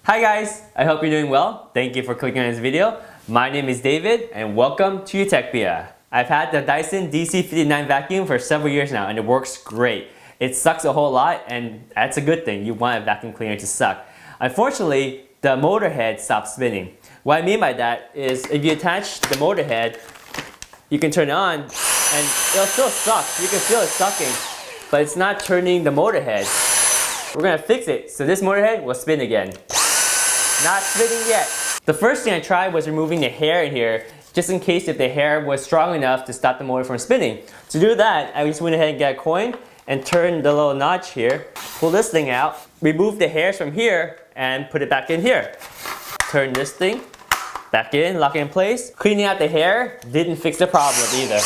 Hi guys, I hope you're doing well. Thank you for clicking on this video. My name is David and welcome to UTECHPIA. I've had the Dyson DC59 vacuum for several years now and it works great. It sucks a whole lot and that's a good thing. You want a vacuum cleaner to suck. Unfortunately, the motor head stopped spinning. What I mean by that is if you attach the motor head, you can turn it on and it'll still suck. You can feel it sucking, but it's not turning the motor head. We're gonna fix it so this motor head will spin again. Not spinning yet. The first thing I tried was removing the hair in here, just in case if the hair was strong enough to stop the motor from spinning. To do that, I just went ahead and got a coin and turned the little notch here, pull this thing out, remove the hairs from here, and put it back in here. Turn this thing back in, lock it in place. Cleaning out the hair didn't fix the problem either.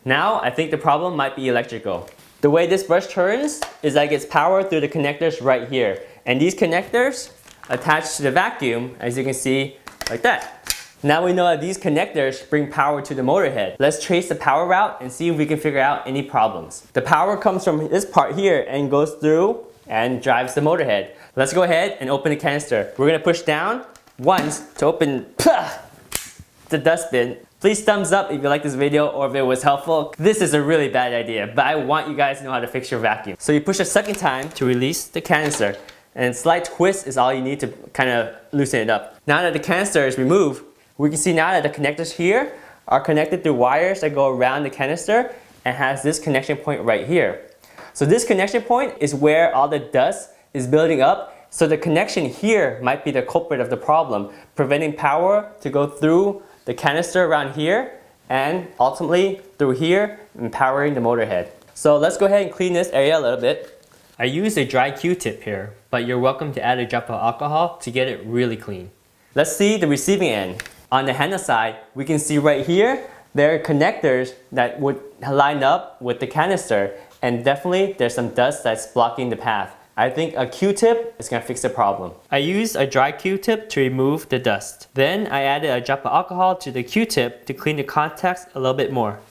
Now, I think the problem might be electrical. The way this brush turns is that it gets power through the connectors right here. And these connectors attach to the vacuum, as you can see, like that. Now we know that these connectors bring power to the motor head. Let's trace the power route and see if we can figure out any problems. The power comes from this part here and goes through and drives the motor head. Let's go ahead and open the canister. We're gonna push down once to open the dustbin. Please thumbs up if you like this video or if it was helpful. This is a really bad idea, but I want you guys to know how to fix your vacuum. So you push a second time to release the canister. And a slight twist is all you need to kind of loosen it up. Now that the canister is removed, we can see now that the connectors here are connected through wires that go around the canister and has this connection point right here. So this connection point is where all the dust is building up. So the connection here might be the culprit of the problem, preventing power to go through the canister around here and ultimately through here and powering the motor head. So let's go ahead and clean this area a little bit. I used a dry Q-tip here, but you're welcome to add a drop of alcohol to get it really clean. Let's see the receiving end. On the handle side, we can see right here, there are connectors that would line up with the canister, and definitely there's some dust that's blocking the path. I think a Q-tip is gonna fix the problem. I used a dry Q-tip to remove the dust. Then I added a drop of alcohol to the Q-tip to clean the contacts a little bit more.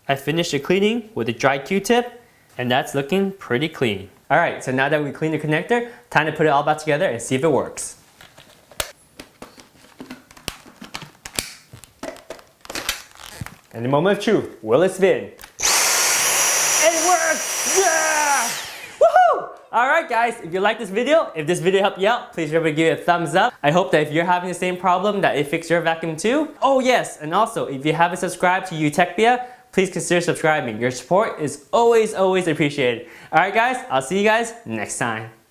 I finished the cleaning with a dry Q-tip, and that's looking pretty clean. Alright, so now that we cleaned the connector, time to put it all back together and see if it works. And the moment of truth, will it spin? It works! Yeah! Woohoo! Alright guys, if you like this video, if this video helped you out, please remember to give it a thumbs up. I hope that if you're having the same problem, that it fixed your vacuum too. Oh yes, and also, if you haven't subscribed to UTECHPIA, please consider subscribing. Your support is always appreciated. Alright guys, I'll see you guys next time.